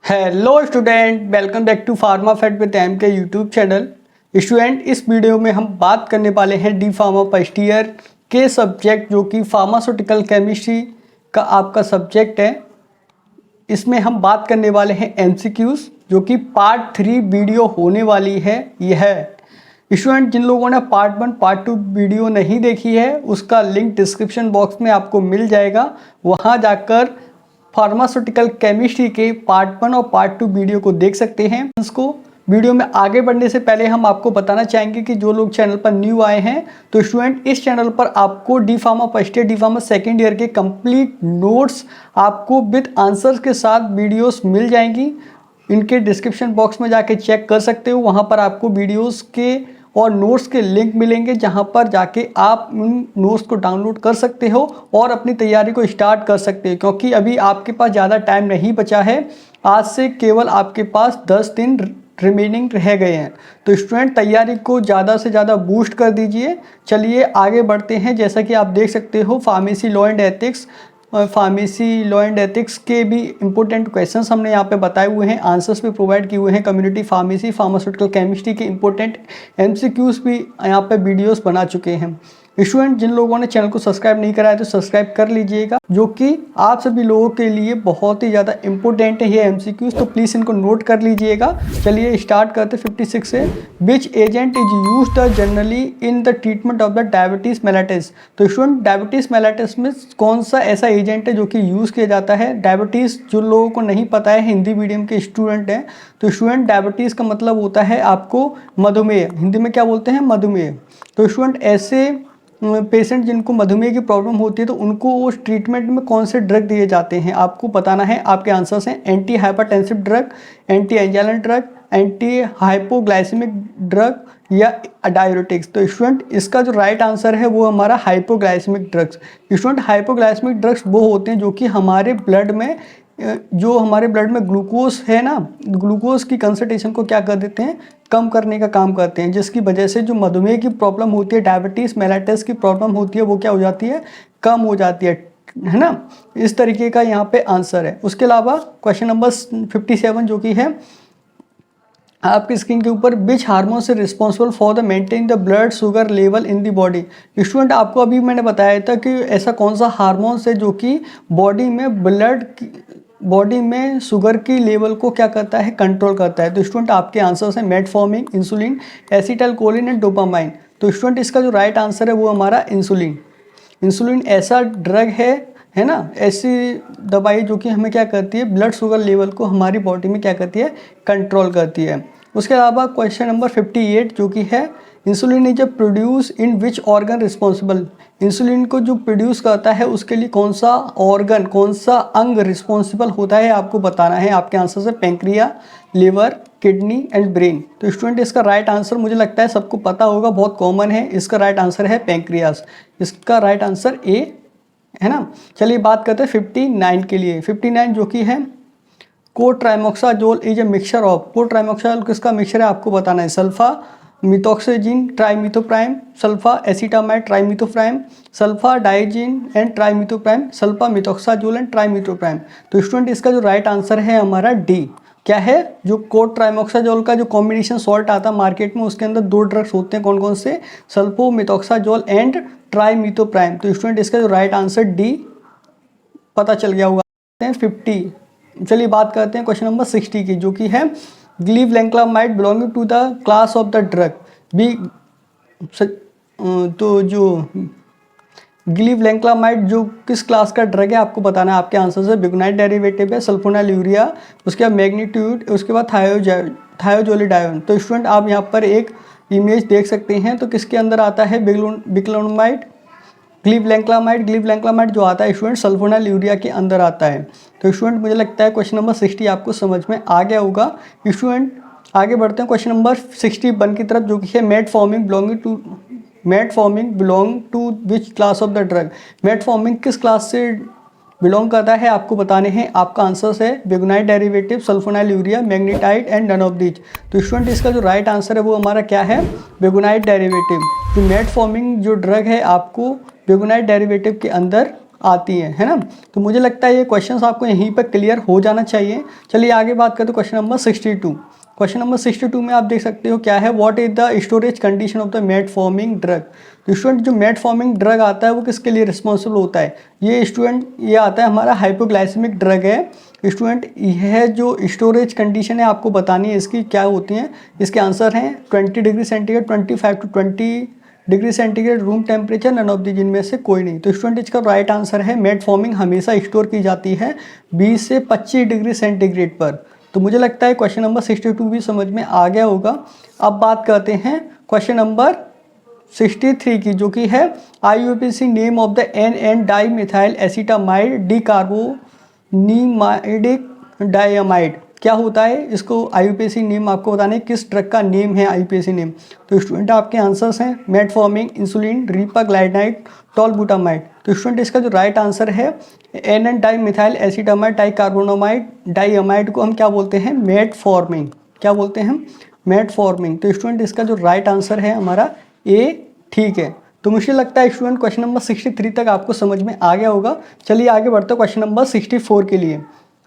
Hello student, welcome back to pharma fact with M K YouTube channel. Student, इस video में हम बात करने वाले हैं डी फार्मा फर्स्ट ईयर के सब्जेक्ट जो कि फार्मास्यूटिकल केमिस्ट्री का आपका सब्जेक्ट है। इसमें हम बात करने वाले हैं एमसीक्यूज़ जो कि पार्ट 3 वीडियो होने वाली है। यह स्टूडेंट, जिन लोगों ने पार्ट 1 पार्ट 2 वीडियो नहीं देखी है उसका लिंक डिस्क्रिप्शन बॉक्स में आपको मिल जाएगा। वहाँ जाकर फार्मास्यूटिकल केमिस्ट्री के पार्ट 1 और पार्ट 2 वीडियो को देख सकते हैं। इसको वीडियो में आगे बढ़ने से पहले हम आपको बताना चाहेंगे कि जो लोग चैनल पर न्यू आए हैं तो स्टूडेंट, इस चैनल पर आपको D pharma first year, D pharma second year के कंप्लीट नोट्स आपको विद आंसर्स के साथ वीडियोस मिल जाएंगी। इनके डिस्क्रिप्शन बॉक्स में जाके चेक कर सकते हो। वहाँ पर आपको वीडियोस के और नोट्स के लिंक मिलेंगे जहां पर जाके आप उन नोट्स को डाउनलोड कर सकते हो और अपनी तैयारी को स्टार्ट कर सकते हो, क्योंकि अभी आपके पास ज़्यादा टाइम नहीं बचा है। आज से केवल आपके पास 10 दिन रिमेनिंग रह गए हैं। तो स्टूडेंट, तैयारी को ज़्यादा से ज़्यादा बूस्ट कर दीजिए। चलिए आगे बढ़ते हैं। जैसा कि आप देख सकते हो, pharmacy law and ethics, pharmacy law and ethics के भी इंपॉर्टेंट क्वेश्चंस हमने यहाँ पे बताए हुए हैं, आंसर्स भी प्रोवाइड किए हुए हैं। कम्युनिटी फार्मेसी, फार्मास्यूटिकल केमिस्ट्री के इंपॉर्टेंट एमसीक्यूज भी यहाँ पे वीडियोस बना चुके हैं। स्टूडेंट, जिन लोगों ने चैनल को सब्सक्राइब नहीं करा है तो सब्सक्राइब कर लीजिएगा, जो कि आप सभी लोगों के लिए बहुत ही ज़्यादा इंपॉर्टेंट है ये एमसीक्यूज, तो प्लीज़ इनको नोट कर लीजिएगा। चलिए स्टार्ट करते 56 से। Which agent is used generally in the treatment of the diabetes mellitus. तो स्टूडेंट, डायबिटीज़ मेलाइटिस में कौन सा ऐसा एजेंट है जो कि यूज़ किया जाता है? डायबिटीज़ जो लोगों को नहीं पता है, हिंदी मीडियम के स्टूडेंट हैं, तो स्टूडेंट, डायबिटीज़ का मतलब होता है आपको मधुमेह। हिंदी में क्या बोलते हैं? मधुमेह। तो स्टूडेंट, ऐसे पेशेंट जिनको मधुमेह की प्रॉब्लम होती है तो उनको उस ट्रीटमेंट में कौन से ड्रग दिए जाते हैं आपको बताना है। आपके आंसर्स हैं anti hypertensive drug, anti angina drug, anti hypoglycemic drug या डायरेटिक्स। तो स्टूडेंट, इसका जो राइट आंसर है वो हमारा hypoglycemic drugs. Student, hypoglycemic drugs वो होते हैं जो कि हमारे ब्लड में ग्लूकोज है ना, ग्लूकोज की कंसंट्रेशन को क्या कर देते हैं? कम करने का काम करते हैं, जिसकी वजह से जो मधुमेह की प्रॉब्लम होती है, डायबिटीज़ मेलाइटिस की प्रॉब्लम होती है, वो क्या हो जाती है? कम हो जाती है ना। इस तरीके का यहाँ पे आंसर है। उसके अलावा क्वेश्चन नंबर 57 जो कि है आपकी स्क्रीन के ऊपर, विच हार्मोन से responsible for the maintain the blood sugar level in the body. Student, आपको अभी मैंने बताया था कि ऐसा कौन सा हार्मोन है जो कि बॉडी में शुगर की लेवल को क्या करता है? कंट्रोल करता है। तो स्टूडेंट, आपके आंसर्स हैं metformin, insulin, acetylcholine and dopamine. तो स्टूडेंट, इसका जो राइट आंसर है वो हमारा इंसुलिन। इंसुलिन ऐसा ड्रग है ना, ऐसी दवाई जो कि हमें क्या करती है? ब्लड शुगर लेवल को हमारी बॉडी में क्या करती है? कंट्रोल करती है। उसके अलावा क्वेश्चन नंबर 58 जो कि है, insulin is produce in which organ responsible. Insulin को जो प्रोड्यूस करता है उसके लिए कौन सा ऑर्गन, कौन सा अंग रिस्पॉन्सिबल होता है आपको बताना है। आपके आंसर से pancreas, liver, kidney and brain. तो स्टूडेंट, इसका राइट आंसर मुझे लगता है सबको पता होगा, बहुत कॉमन है। इसका राइट आंसर है पैंक्रियास। इसका राइट आंसर ए है ना। चलिए बात करते हैं 59 के लिए। 59 जो कि है, cotrimoxazole is a mixture of. Cotrimoxazole किसका मिक्सचर है आपको बताना है। Sulfa methoxazine trimethoprim, sulfa acetamide trimethoprim, sulfa diazine and trimethoprim, sulfa methoxazole and trimethoprim. तो स्टूडेंट, इसका जो राइट आंसर है हमारा डी। क्या है? जो कोट्राइमोक्साजोल का जो कॉम्बिनेशन सॉल्ट आता है मार्केट में, उसके अंदर 2 ड्रग्स होते हैं। कौन कौन से? सल्फोमिथोक्साजोल एंड ट्राइमिथोप्राइम। तो स्टूडेंट, इसका जो राइट आंसर डी पता चल गया होगा। 50। चलिए बात करते हैं क्वेश्चन नंबर 60 की, जो कि है glibenclamide belonging to the class of the drug B. तो जो ग्लीवलैंक्लामाइड जो किस क्लास का ड्रग है आपको बताना है। आपके आंसर से बिगुनाइट डेरिवेटिव है, सल्फोनाइल यूरिया, उसके बाद मैग्नीट्यूड, उसके बाद थायोजोलिडायोन। तो स्टूडेंट, आप यहाँ पर एक इमेज देख सकते हैं। तो किसके अंदर आता है? बिक्लोमाइड, ग्लीवलैंक्लामाइड जो आता है स्टूडेंट सल्फोनाइल यूरिया के अंदर आता है। तो स्टूडेंट, मुझे लगता है क्वेश्चन नंबर 60 आपको समझ में आ गया होगा। स्टूडेंट, आगे बढ़ते हैं क्वेश्चन नंबर 61 की तरफ, जो कि है metformin belong to which class of the drug. Metformin किस क्लास से बिलोंग करता है आपको बताने हैं। आपका आंसर है biguanide derivative, sulfonylurea, meglitinide and none of these. तो स्टूडेंट, इसका जो राइट आंसर है वो हमारा क्या है? Biguanide derivative. तो मेटफॉर्मिन जो ड्रग है आपको बिगुनाइट डेरिवेटिव के अंदर आती है ना। तो मुझे लगता है ये क्वेश्चंस आपको यहीं पर क्लियर हो जाना चाहिए। चलिए आगे बात करते हैं क्वेश्चन नंबर 62। क्वेश्चन नंबर 62 में आप देख सकते हो क्या है, what is the storage condition of the मेटफॉर्मिंग drug. तो स्टूडेंट जो मेटफॉर्मिंग ड्रग आता है वो किसके लिए रिस्पॉन्सिबल होता है, ये स्टूडेंट ये आता है हमारा हाइपोग्लाइसेमिक ड्रग है। स्टूडेंट यह जो स्टोरेज कंडीशन है आपको बतानी है इसकी क्या होती हैं। इसके आंसर हैं 20 degree centigrade, 25 to 20 degree centigrade room temperature, none of the जिनमें से कोई नहीं। तो स्टूडेंट इसका राइट आंसर है मेटफॉर्मिंग हमेशा स्टोर की जाती है 20 से 25 डिग्री सेंटीग्रेड पर। तो मुझे लगता है क्वेश्चन नंबर 62 भी समझ में आ गया होगा। अब बात करते हैं क्वेश्चन नंबर 63 की, जो कि है IUPAC name of the N dimethyl acetamide D carbonimidic diamide क्या होता है। इसको IUPAC नेम आपको बताना है किस ड्रग का नेम है IUPAC नेम। तो स्टूडेंट आपके आंसर्स हैं मेटफॉर्मिन, इंसुलिन, रीपाग्लाइडाइड, टॉलबुटामाइड। तो स्टूडेंट इसका जो राइट आंसर है एन डाई मिथाइल एसिटामाइड डाइकार्बोनामाइड डाइअमाइड को हम क्या बोलते हैं, मेटफॉर्मिन। क्या बोलते हैं हम, मेटफॉर्मिन। तो स्टूडेंट इसका जो राइट आंसर है हमारा ए, ठीक है। तो मुझे लगता है स्टूडेंट क्वेश्चन नंबर 63 तक आपको समझ में आ गया होगा। चलिए आगे बढ़ते हैं क्वेश्चन नंबर 64 के लिए।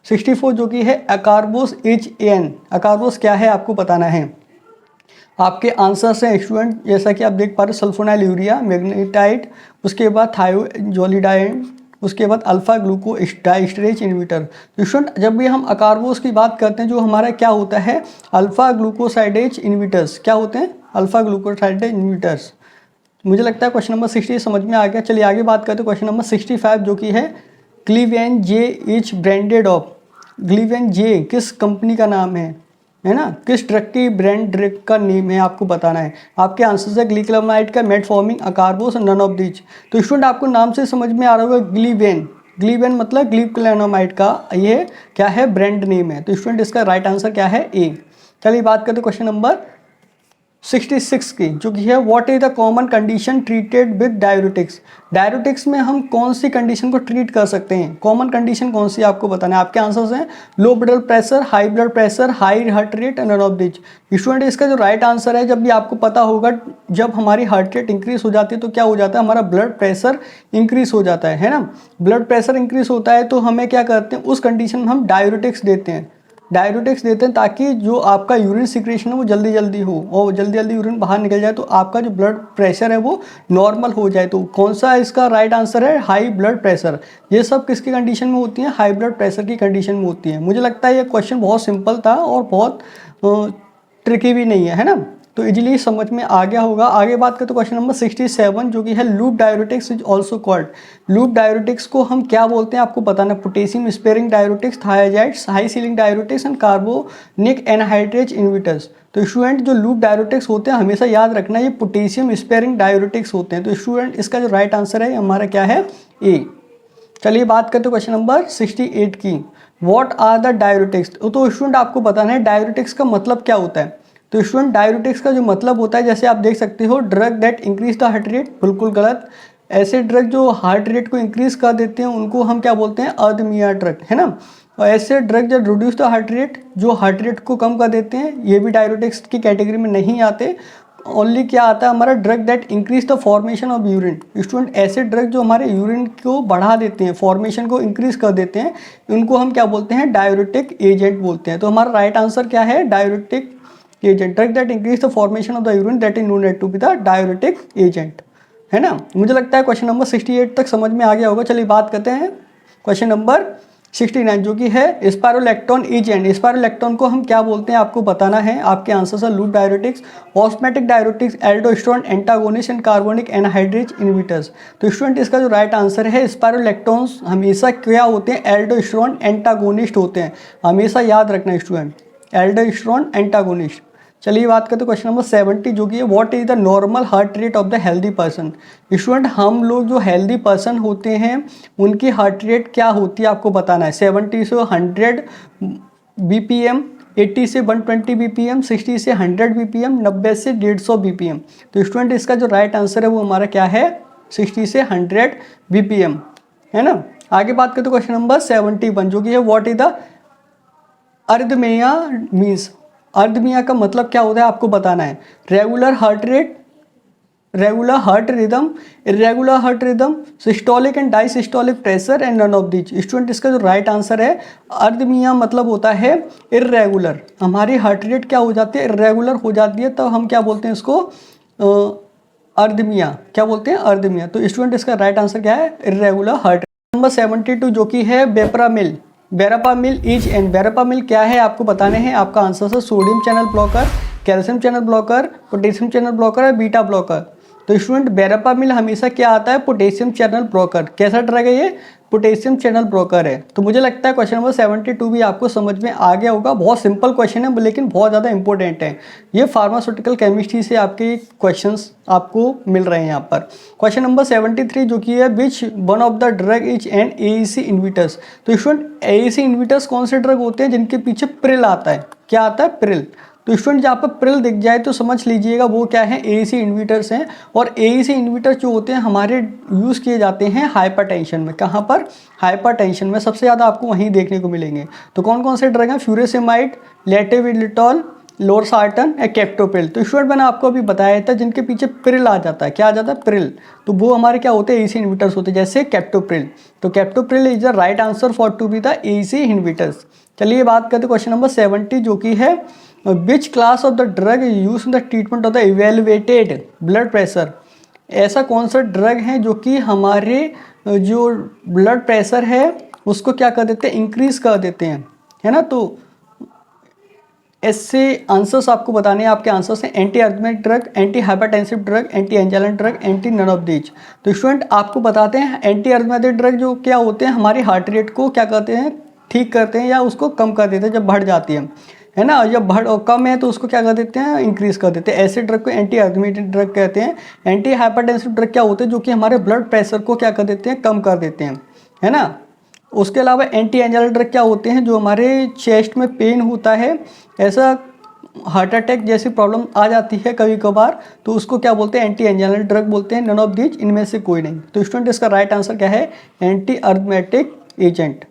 64 जो कि है अकार्बोस HAN। अकार्बोस क्या है आपको बताना है। आपके आंसर्स हैं स्टूडेंट जैसा कि आप देख पा रहे हो, सल्फोनाइल यूरिया, मैग्नेटाइट, उसके बाद थायोजोलिडाइन, उसके बाद अल्फा ग्लूको डाइस्टरेज इनहिबिटर। तो स्टूडेंट जब भी हम अकार्बोस की बात करते हैं जो हमारा क्या होता है, अल्फा ग्लूकोसाइडेज इनहिबिटर्स। क्या होते हैं, अल्फा ग्लूकोसाइडेज इनहिबिटर्स। मुझे लगता है क्वेश्चन नंबर 60 समझ में आ गया। चलिए आगे बात करते हैं क्वेश्चन नंबर 65 जो कि है ग्लीवेन जे इच ब्रांडेड ऑफ। ग्लीवेन जे किस कंपनी का नाम है ना, किस ड्रग की ब्रांड ड्रग का नेम है आपको बताना है। आपके आंसर है ग्लिक्लामाइड का, मेटफॉर्मिन, अकार्बोस, नन ऑफ दीज। तो स्टूडेंट आपको नाम से समझ में आ रहा होगा ग्लीवेन। ग्लीवेन मतलब ग्लिक्लामाइड का ये क्या है, ब्रांड नेम है। तो स्टूडेंट इसका राइट आंसर क्या है, ए। चलिए बात करते हैं क्वेश्चन नंबर 66 की, जो कि है what is the common condition treated with diuretics. Diuretics में हम कौन सी कंडीशन को ट्रीट कर सकते हैं, कॉमन कंडीशन कौन सी आपको बताना है। आपके आंसर्स हैं low blood pressure, high blood pressure, high heart rate, none of this. Student इसका जो राइट आंसर है, जब भी आपको पता होगा जब हमारी हार्ट रेट इंक्रीज हो जाती है तो क्या हो जाता है, हमारा ब्लड प्रेशर इंक्रीज हो जाता है ना। ब्लड प्रेशर इंक्रीज होता है तो हमें क्या करते हैं, उस कंडीशन में हम डायरेटिक्स देते हैं। डायरेटिक्स देते हैं ताकि जो आपका यूरिन सिक्रेशन है वो जल्दी जल्दी हो और जल्दी जल्दी यूरिन बाहर निकल जाए, तो आपका जो ब्लड प्रेशर है वो नॉर्मल हो जाए। तो कौन सा इसका राइट आंसर है, हाई ब्लड प्रेशर। ये सब किसकी कंडीशन में होती है, हाई ब्लड प्रेशर की कंडीशन में होती है। मुझे लगता है ये क्वेश्चन बहुत सिंपल था और बहुत ट्रिकी भी नहीं है ना, तो इजीली समझ में आ गया होगा। आगे बात करते क्वेश्चन नंबर 67 जो कि है loop diuretics is also called. Loop diuretics को हम क्या बोलते हैं आपको बताना, potassium sparing diuretics, थायाजाइड्स, high ceiling diuretics and carbonic anhydrase inhibitors. तो स्टूडेंट जो लूप डायरेटिक्स होते हैं हमेशा याद रखना ये पोटेशियम स्पेयरिंग डायरेटिक्स होते हैं। तो स्टूडेंट इसका जो राइट आंसर है हमारा क्या है, ए। चलिए बात करते हैं क्वेश्चन नंबर 68 की, व्हाट आर द डायरेटिक्स। तो स्टूडेंट आपको बताना है डायरेटिक्स का मतलब क्या होता है। तो स्टूडेंट डायरेटिक्स का जो मतलब होता है, जैसे आप देख सकते हो drug that increase the heart rate, बिल्कुल गलत। ऐसे ड्रग जो हार्ट रेट को इंक्रीज कर देते हैं उनको हम क्या बोलते हैं, अर्धमिया ड्रग, है ना। और ऐसे ड्रग जो रिड्यूस द हार्ट रेट, जो हार्ट रेट को कम कर देते हैं, ये भी डायरेटिक्स की कैटेगरी में नहीं आते। ओनली क्या आता है हमारा, drug that increase the formation of urine. Student ऐसे ड्रग जो हमारे यूरिन को बढ़ा देते हैं, फॉर्मेशन को इंक्रीज कर देते हैं, उनको हम क्या बोलते हैं, डायरेटिक एजेंट बोलते हैं। तो हमारा राइट आंसर क्या है, diuretic agent. Drug that increase the formation of the urine that is known to be the diuretic agent, है ना। मुझे लगता है क्वेश्चन नंबर 68 तक समझ में आ गया होगा। चलिए बात करते हैं क्वेश्चन नंबर 69 जो कि है स्पाइरोलैक्टोन एजेंट। स्पाइरोलैक्टोन को हम क्या बोलते हैं आपको बताना है। आपके आंसर है loop diuretics, osmotic diuretics, aldosterone antagonist and carbonic anhydrase inhibitors. तो स्टूडेंट इसका जो राइट आंसर है, स्पाइरोलैक्टोन्स हमेशा क्या होते हैं, एल्डोस्टेरोन एंटागोनिस्ट होते हैं। हमेशा याद रखना स्टूडेंट, एल्डोस्टेरोन एंटागोनिस्ट। चलिए बात करते हैं क्वेश्चन नंबर 70 जो कि है what is the normal heart rate of the healthy person. Student हम लोग जो हेल्दी पर्सन होते हैं उनकी हार्ट रेट क्या होती है आपको बताना है। 70 से 100 BPM, 80 से 120 BPM, 60 से 100 BPM, 90 से 150 BPM। तो स्टूडेंट इसका जो राइट आंसर है वो हमारा क्या है, 60 से 100 BPM, है ना। आगे बात करते हैं क्वेश्चन नंबर 71 जो कि है what is the arrhythmia means. Arrhythmia का मतलब क्या होता है आपको बताना है। Regular heart rate, regular heart rhythm, irregular heart rhythm, systolic and diastolic pressure and none of these. Student इसका जो राइट आंसर है अर्धमिया मतलब होता है इरेगुलर। हमारी हार्ट रेट क्या हो जाती है, इरेगुलर हो जाती है, तब हम क्या बोलते हैं इसको, अर्धमिया, क्या बोलते हैं, अर्धमिया। तो स्टूडेंट इसका राइट आंसर क्या है, इरेगुलर हार्ट। नंबर 72 जो कि है बेपरामिल। बेरापामिल इज एन, बेरापामिल क्या है आपको बताने हैं। आपका आंसर है sodium channel blocker, calcium channel blocker, potassium channel blocker है, बीटा ब्लॉकर। तो स्टूडेंट बेरापामिल हमेशा क्या आता है, पोटेशियम चैनल ब्लॉकर। कैसा ड्रग है ये, पोटेशियम चैनल ब्लॉकर है। तो मुझे लगता है क्वेश्चन नंबर 72 भी आपको समझ में आ गया होगा। बहुत सिंपल क्वेश्चन है लेकिन बहुत ज़्यादा इंपॉर्टेंट है। ये फार्मास्यूटिकल केमिस्ट्री से आपके क्वेश्चंस आपको मिल रहे हैं यहाँ पर। क्वेश्चन नंबर 73 जो कि है which one of the drug is an ACE inhibitors. तो स्टूडेंट एईसी इन्विटर्स कौन से ड्रग होते हैं जिनके पीछे प्रिल आता है, क्या आता है, प्रिल। तो स्टूडेंट जहाँ पर प्रिल दिख जाए तो समझ लीजिएगा वो क्या है, एईसी इन्विटर्स हैं। और एईसी इन्विटर्स जो होते हैं हमारे यूज़ किए जाते हैं हाइपरटेंशन में। कहाँ पर, हाइपरटेंशन में सबसे ज़्यादा आपको वहीं देखने को मिलेंगे। तो कौन कौन से ड्रग हैं, फ्यूरेसेमाइड, लेटेविलिटॉल, लोरसार्टन या कैप्टोप्रिल। तो स्टूडेंट मैंने आपको अभी बताया था जिनके पीछे प्रिल आ जाता है, क्या आ जाता है, प्रिल। तो वो हमारे क्या होते हैं, एईसी इन्विटर्स होते हैं, जैसे कैप्टोप्रिल। तो captopril is the right answer for to be the ACE inhibitors. चलिए बात करते हैं क्वेश्चन नंबर 70 जो कि है विच class of the drug use in the treatment of the evaluated blood pressure. ऐसा कौन सा ड्रग है जो कि हमारे जो ब्लड प्रेशर है उसको क्या कर देते हैं, इंक्रीज कर देते हैं, है ना। तो ऐसे आंसर्स आपको बताने हैं। आपके आंसर्स हैं anti arrhythmic drug, anti hypertensive drug, anti angina drug, anti none of these. तो स्टूडेंट आपको बताते हैं एंटी अर्थमेटिक ड्रग जो क्या होते हैं, हमारी हार्ट रेट को क्या करते हैं, ठीक करते हैं या उसको कम कर देते हैं जब बढ़ जाती है ना। जब बढ़ और कम है तो उसको क्या कर देते हैं, इंक्रीज कर देते हैं। ऐसे ड्रग को एंटी अर्थमेटिक ड्रग कहते हैं। एंटी हाइपरटेंसिव ड्रग क्या होते हैं, जो कि हमारे ब्लड प्रेशर को क्या कर देते हैं, कम कर देते हैं, है ना। उसके अलावा एंटी एंजाइना ड्रग क्या होते हैं, जो हमारे चेस्ट में पेन होता है, ऐसा हार्ट अटैक जैसी प्रॉब्लम आ जाती है कभी कभार, तो उसको क्या बोलते हैं, एंटी एंजाइना ड्रग बोलते हैं। नन ऑफ दीज, इनमें से कोई नहीं। तो स्टूडेंट इसका राइट आंसर क्या है, anti arithmetic agent.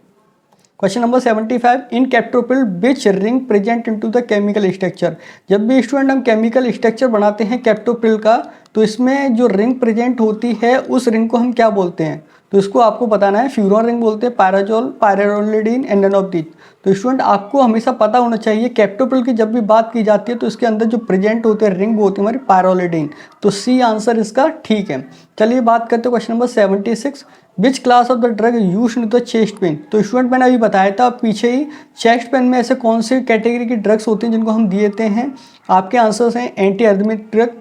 Question number 75 in captopril which ring present into the chemical structure. जब भी स्टूडेंट हम केमिकल स्ट्रक्चर बनाते हैं कैप्टोप्रिल का, तो इसमें जो रिंग प्रेजेंट होती है उस रिंग को हम क्या बोलते हैं। तो इसको आपको बताना है, फ्यूरॉन रिंग बोलते हैं, pyrazole, pyrrolidine and none of these. तो स्टूडेंट आपको हमेशा पता होना चाहिए कैप्टोप्रिल की जब भी बात की जाती है तो इसके अंदर जो प्रेजेंट होते हैं रिंग वो होती है हमारी पायरोलिडीन। तो सी आंसर इसका ठीक है। चलिए बात करते हैं question number 76 which class of the drug use in the chest pain. तो स्टूडेंट मैंने अभी बताया था पीछे ही, चेस्ट पेन में ऐसे कौन से कैटेगरी के ड्रग्स होते हैं जिनको हम देते हैं। आपके आंसर्स हैं anti arrhythmic drug,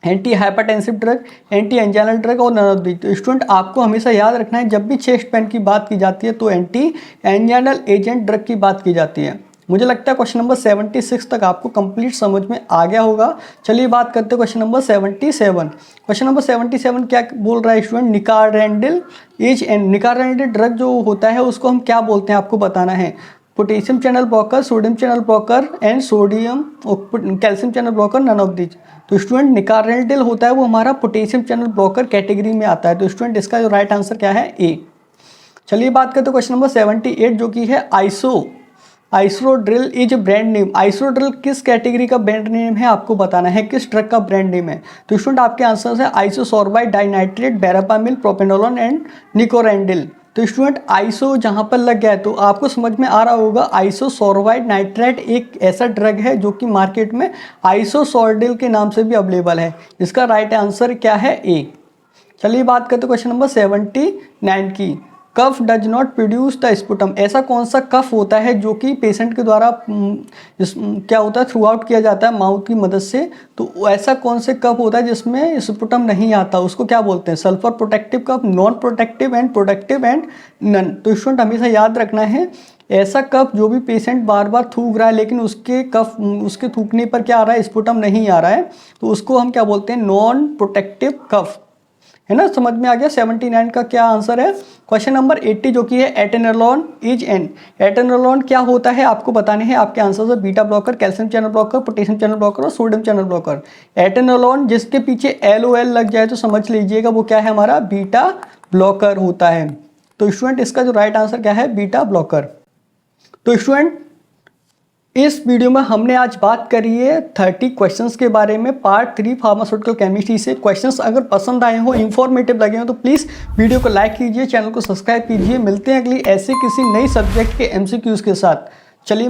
anti hypertensive drug, anti angina drug और नन ऑफ दीज। तो स्टूडेंट आपको हमेशा याद रखना है जब भी चेस्ट पेन की बात की जाती है तो एंटी एंजाइनल एजेंट ड्रग की बात की जाती है। मुझे लगता है क्वेश्चन नंबर 76 तक आपको कंप्लीट समझ में आ गया होगा। चलिए बात करते हैं क्वेश्चन नंबर 77। क्वेश्चन नंबर 77 क्या बोल रहा है स्टूडेंट, निकारेंडिल इज एन। निकारेंडिल ड्रग जो होता है उसको हम क्या बोलते हैं आपको बताना है। Potassium channel blocker, sodium channel blocker and sodium calcium channel blocker, none of these. तो स्टूडेंट निकारेंडिल होता है वो हमारा पोटेशियम चैनल ब्लॉकर कैटेगरी में आता है। तो स्टूडेंट इसका जो राइट आंसर क्या है, ए। चलिए बात करते हैं क्वेश्चन नंबर 78 जो कि है आइसोड्रिल इज ब्रांड नेम। आइसोड्रिल किस कैटेगरी का ब्रांड नेम है आपको बताना है, किस ड्रग का ब्रांड नेम है। तो स्टूडेंट आपके आंसर है आइसोसोर्बाइड डाइनाइट्रेट, बेरापामिल, प्रोपेनोलोन एंड निकोरेंडिल। तो स्टूडेंट आइसो जहाँ पर लग गया है तो आपको समझ में आ रहा होगा आइसोसोर्बाइड नाइट्रेट एक ऐसा ड्रग है जो कि मार्केट में आइसोसोर्डिल के नाम से भी अवेलेबल है। इसका राइट आंसर क्या है, ए। चलिए बात करते हैं क्वेश्चन नंबर 79 की। Cough does not produce the sputum. ऐसा कौन सा कफ होता है जो कि पेशेंट के द्वारा क्या होता है, थ्रू आउट किया जाता है माउथ की मदद से। तो ऐसा कौन से कफ होता है जिसमें स्पुटम नहीं आता, उसको क्या बोलते हैं, sulphur protective cuff, non protective and protective and none. तो स्टूडेंट हमेशा याद रखना है ऐसा कफ जो भी पेशेंट बार बार थूक रहा है लेकिन उसके थूकने पर क्या आ रहा है, स्पुटम नहीं आ रहा है, तो उसको हम क्या बोलते हैं, नॉन प्रोटेक्टिव कफ, है ना। समझ में आ गया। 79 का क्या आंसर है। क्वेश्चन नंबर 80 जो कि है एटेनोलोन इज एन। एटेनोलोन क्या होता है आपको बताने हैं। आपके आंसर है beta blocker, calcium channel blocker, potassium channel blocker और सोडियम चैनल ब्लॉकर। एटेनोलोन जिसके पीछे LOL लग जाए तो समझ लीजिएगा वो क्या है, हमारा बीटा ब्लॉकर होता है। तो स्टूडेंट इसका जो राइट आंसर क्या है, बीटा ब्लॉकर। तो स्टूडेंट इस वीडियो में हमने आज बात करी है 30 क्वेश्चंस के बारे में पार्ट 3 फार्मास्यूटिकल केमिस्ट्री से। क्वेश्चंस अगर पसंद आए हो, इंफॉर्मेटिव लगे हो तो प्लीज़ वीडियो को लाइक कीजिए, चैनल को सब्सक्राइब कीजिए। मिलते हैं अगली ऐसे किसी नई सब्जेक्ट के MCQs के साथ। चलिए